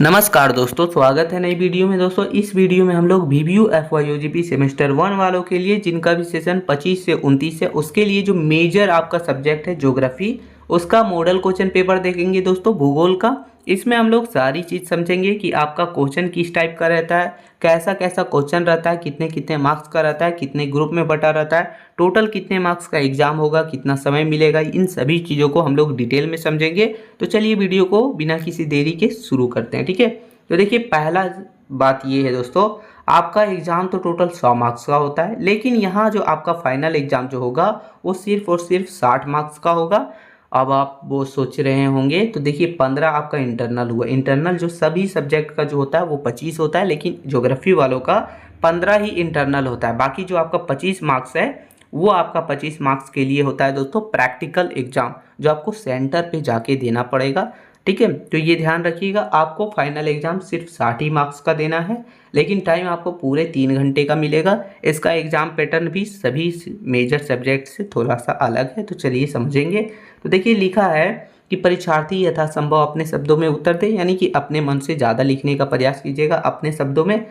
नमस्कार दोस्तों, स्वागत है नई वीडियो में। दोस्तों इस वीडियो में हम लोग VBU FYUGP सेमेस्टर 1 वालों के लिए जिनका भी सेशन 25 से 29 है उसके लिए जो मेजर आपका सब्जेक्ट है ज्योग्राफी, उसका मॉडल क्वेश्चन पेपर देखेंगे दोस्तों भूगोल का। इसमें हम लोग सारी चीज़ समझेंगे कि आपका क्वेश्चन किस टाइप का रहता है, कैसा कैसा क्वेश्चन रहता है, कितने कितने मार्क्स का रहता है, कितने ग्रुप में बटा रहता है, टोटल कितने मार्क्स का एग्जाम होगा, कितना समय मिलेगा, इन सभी चीज़ों को हम लोग डिटेल में समझेंगे। तो चलिए वीडियो को बिना किसी देरी के शुरू करते हैं, ठीक है। तो देखिए पहला बात ये है दोस्तों, आपका एग्ज़ाम तो टोटल 100 मार्क्स का होता है, लेकिन यहाँ जो आपका फाइनल एग्ज़ाम जो होगा वो सिर्फ और सिर्फ 60 मार्क्स का होगा। अब आप वो सोच रहे होंगे, तो देखिए 15 आपका इंटरनल हुआ। इंटरनल जो सभी सब्जेक्ट का जो होता है वो 25 होता है, लेकिन ज्योग्राफी वालों का 15 ही इंटरनल होता है। बाकी जो आपका 25 मार्क्स है वो आपका 25 मार्क्स के लिए होता है दोस्तों प्रैक्टिकल एग्जाम, जो आपको सेंटर पे जाके देना पड़ेगा, ठीक है। तो ये ध्यान रखिएगा, आपको फाइनल एग्जाम सिर्फ 60 ही मार्क्स का देना है, लेकिन टाइम आपको पूरे 3 घंटे का मिलेगा। इसका एग्जाम पैटर्न भी सभी मेजर सब्जेक्ट से थोड़ा सा अलग है, तो चलिए समझेंगे। तो देखिए लिखा है कि परीक्षार्थी यथासंभव अपने शब्दों में उत्तर दे, यानी कि अपने मन से ज़्यादा लिखने का प्रयास कीजिएगा अपने शब्दों में।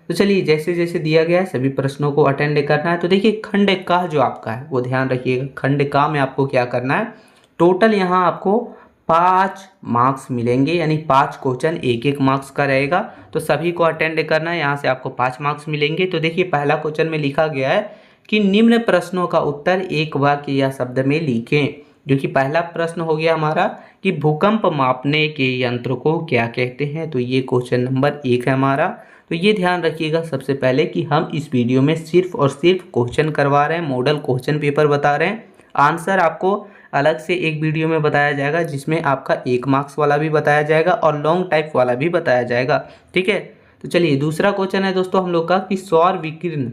तो चलिए जैसे जैसे दिया गया है सभी प्रश्नों को अटेंड करना है। तो देखिए खंड का जो आपका है वो ध्यान रखिएगा, खंड का में आपको क्या करना है, टोटल यहाँ आपको 5 मार्क्स मिलेंगे, यानी 5 क्वेश्चन 1-1 मार्क्स का रहेगा। तो सभी को अटेंड करना है, यहाँ से आपको 5 मार्क्स मिलेंगे। तो देखिए पहला क्वेश्चन में लिखा गया है कि निम्न प्रश्नों का उत्तर एक वाक्य या शब्द में लिखें। जो कि पहला प्रश्न हो गया हमारा कि भूकंप मापने के यंत्र को क्या कहते हैं। तो ये क्वेश्चन नंबर 1 है हमारा। तो ये ध्यान रखिएगा सबसे पहले कि हम इस वीडियो में सिर्फ और सिर्फ क्वेश्चन करवा रहे हैं, मॉडल क्वेश्चन पेपर बता रहे हैं। आंसर आपको अलग से एक वीडियो में बताया जाएगा, जिसमें आपका 1 मार्क्स वाला भी बताया जाएगा और लॉन्ग टाइप वाला भी बताया जाएगा, ठीक है। तो चलिए दूसरा क्वेश्चन है दोस्तों हम लोग का कि सौर विकिरण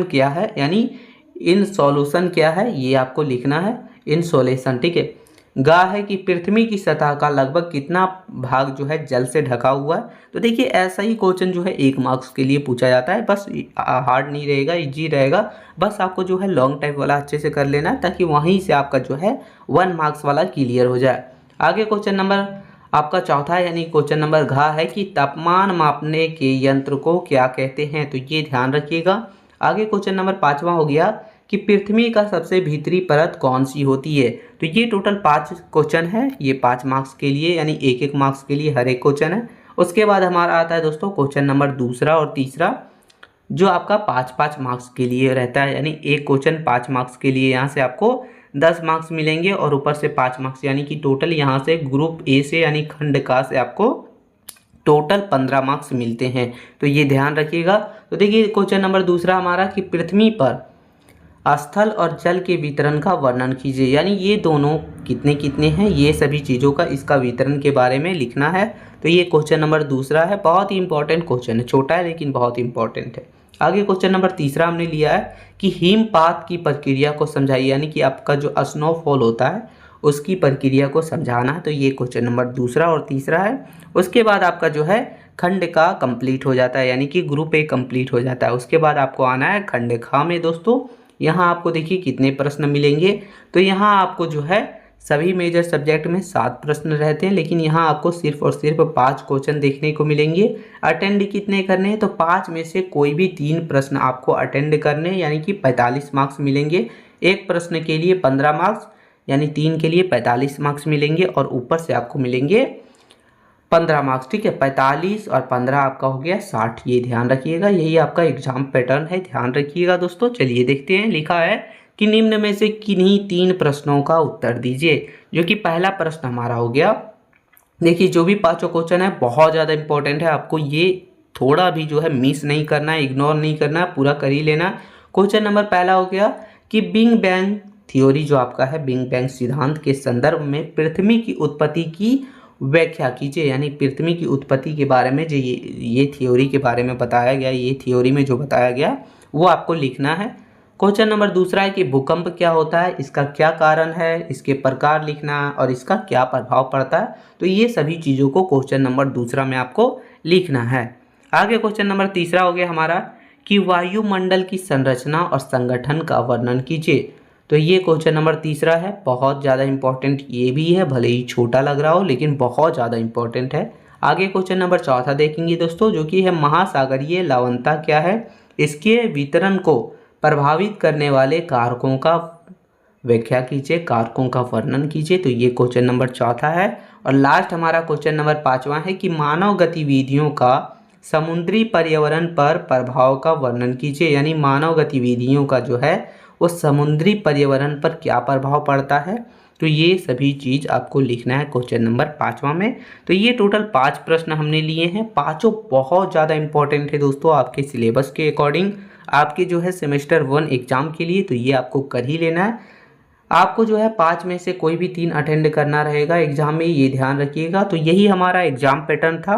क्या है, यानी इन सॉल्यूशन क्या है, ये आपको लिखना है इंसोलेशन, ठीक है। गा है कि पृथ्वी की सतह का लगभग कितना भाग जो है जल से ढका हुआ है। तो देखिए ऐसा ही क्वेश्चन जो है 1 मार्क्स के लिए पूछा जाता है, बस हार्ड नहीं रहेगा, इजी रहेगा। बस आपको जो है लॉन्ग टाइप वाला अच्छे से कर लेना है, ताकि वहीं से आपका जो है 1 मार्क्स वाला क्लियर हो जाए। आगे क्वेश्चन नंबर आपका चौथा है, यानी क्वेश्चन नंबर घ है कि तापमान मापने के यंत्र को क्या कहते हैं। तो ये ध्यान रखिएगा। आगे क्वेश्चन नंबर 5वां हो गया कि पृथ्वी का सबसे भीतरी परत कौन सी होती है। तो ये टोटल 5 क्वेश्चन है, ये 5 मार्क्स के लिए, यानी 1-1 मार्क्स के लिए हर एक क्वेश्चन है। उसके बाद हमारा आता है दोस्तों क्वेश्चन नंबर दूसरा और तीसरा, जो आपका 5-5 मार्क्स के लिए रहता है, यानी एक क्वेश्चन 5 मार्क्स के लिए, यहाँ से आपको 10 मार्क्स मिलेंगे और ऊपर से 5 मार्क्स, यानी कि टोटल यहाँ से ग्रुप ए से यानी खंड का से आपको टोटल 15 मार्क्स मिलते हैं। तो ये ध्यान रखिएगा। तो देखिए क्वेश्चन नंबर दूसरा हमारा कि पृथ्वी पर स्थल और जल के वितरण का वर्णन कीजिए, यानी ये दोनों कितने कितने हैं, ये सभी चीज़ों का इसका वितरण के बारे में लिखना है। तो ये क्वेश्चन नंबर दूसरा है, बहुत ही इंपॉर्टेंट क्वेश्चन है, छोटा है लेकिन बहुत इंपॉर्टेंट है। आगे क्वेश्चन नंबर तीसरा हमने लिया है कि हिमपात की प्रक्रिया को समझाइए, यानी कि आपका जो स्नोफॉल होता है उसकी प्रक्रिया को समझाना है। तो ये क्वेश्चन नंबर दूसरा और तीसरा है। उसके बाद आपका जो है खंड का कंप्लीट हो जाता है, यानी कि ग्रुप ए कंप्लीट हो जाता है। उसके बाद आपको आना है खंड खा में दोस्तों। यहाँ आपको देखिए कितने प्रश्न मिलेंगे। तो यहाँ आपको जो है सभी मेजर सब्जेक्ट में 7 प्रश्न रहते हैं, लेकिन यहाँ आपको सिर्फ और सिर्फ 5 क्वेश्चन देखने को मिलेंगे। अटेंड कितने करने हैं, तो 5 में से कोई भी 3 प्रश्न आपको अटेंड करने, यानी कि 45 मार्क्स मिलेंगे। एक प्रश्न के लिए 15 मार्क्स, यानी 3 के लिए 45 मार्क्स मिलेंगे और ऊपर से आपको मिलेंगे 15 मार्क्स, ठीक है। 45 और 15 आपका हो गया 60, ये ध्यान रखिएगा। यही आपका एग्जाम पैटर्न है, ध्यान रखिएगा दोस्तों। चलिए देखते हैं, लिखा है कि निम्न में से किन्हीं 3 प्रश्नों का उत्तर दीजिए, जो कि पहला प्रश्न हमारा हो गया। देखिए जो भी 5 क्वेश्चन है बहुत ज़्यादा इंपॉर्टेंट है, आपको ये थोड़ा भी जो है मिस नहीं करना है, इग्नोर नहीं करना है, पूरा कर ही लेना। क्वेश्चन नंबर पहला हो गया कि बिग बैंग थ्योरी जो आपका है, बिग बैंग सिद्धांत के संदर्भ में पृथ्वी की उत्पत्ति की व्याख्या कीजिए, यानी पृथ्वी की उत्पत्ति के बारे में जो ये थ्योरी के बारे में बताया गया, ये थ्योरी में जो बताया गया वो आपको लिखना है। क्वेश्चन नंबर दूसरा है कि भूकंप क्या होता है, इसका क्या कारण है, इसके प्रकार लिखना है और इसका क्या प्रभाव पड़ता है। तो ये सभी चीज़ों को क्वेश्चन नंबर दूसरा में आपको लिखना है। आगे क्वेश्चन नंबर तीसरा हो गया हमारा कि वायुमंडल की संरचना और संगठन का वर्णन कीजिए। तो ये क्वेश्चन नंबर तीसरा है, बहुत ज़्यादा इंपॉर्टेंट ये भी है, भले ही छोटा लग रहा हो लेकिन बहुत ज़्यादा इंपॉर्टेंट है। आगे क्वेश्चन नंबर चौथा देखेंगे दोस्तों, जो कि है महासागरीय लवणता क्या है, इसके वितरण को प्रभावित करने वाले कारकों का व्याख्या कीजिए, कारकों का वर्णन कीजिए। तो ये क्वेश्चन नंबर चौथा है। और लास्ट हमारा क्वेश्चन नंबर पाँचवा है कि मानव गतिविधियों का समुद्री पर्यावरण पर प्रभाव का वर्णन कीजिए, यानी मानव गतिविधियों का जो है वो समुद्री पर्यावरण पर क्या प्रभाव पड़ता है। तो ये सभी चीज़ आपको लिखना है क्वेश्चन नंबर पाँचवा में। तो ये टोटल 5 प्रश्न हमने लिए हैं, पाँचों बहुत ज़्यादा इंपॉर्टेंट है दोस्तों आपके सिलेबस के अकॉर्डिंग, आपके जो है सेमेस्टर 1 एग्ज़ाम के लिए। तो ये आपको कर ही लेना है। आपको जो है 5 में से कोई भी 3 अटेंड करना रहेगा एग्ज़ाम में, ये ध्यान रखिएगा। तो यही हमारा एग्ज़ाम पैटर्न था।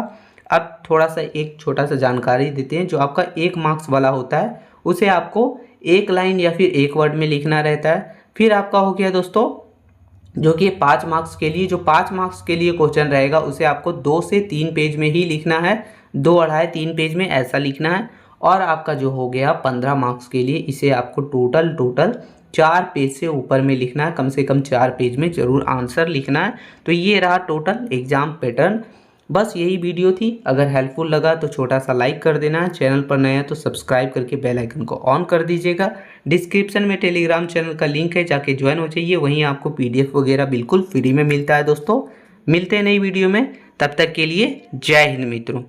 अब थोड़ा सा एक छोटा सा जानकारी देते हैं, जो आपका 1 मार्क्स वाला होता है उसे आपको 1 लाइन या फिर 1 वर्ड में लिखना रहता है। फिर आपका हो गया दोस्तों जो कि 5 मार्क्स के लिए, जो 5 मार्क्स के लिए क्वेश्चन रहेगा उसे आपको 2 से 3 पेज में ही लिखना है, 2 अढ़ाई 3 पेज में ऐसा लिखना है। और आपका जो हो गया 15 मार्क्स के लिए, इसे आपको टोटल 4 पेज से ऊपर में लिखना है, कम से कम 4 पेज में ज़रूर आंसर लिखना है। तो ये रहा टोटल एग्ज़ाम पैटर्न। बस यही वीडियो थी। अगर हेल्पफुल लगा तो छोटा सा लाइक कर देना, चैनल पर नया है तो सब्सक्राइब करके बेल आइकन को ऑन कर दीजिएगा। डिस्क्रिप्शन में टेलीग्राम चैनल का लिंक है, जाके ज्वाइन हो जाइए, वहीं आपको PDF वगैरह बिल्कुल फ्री में मिलता है दोस्तों। मिलते हैं नई वीडियो में, तब तक के लिए जय हिंद मित्रों।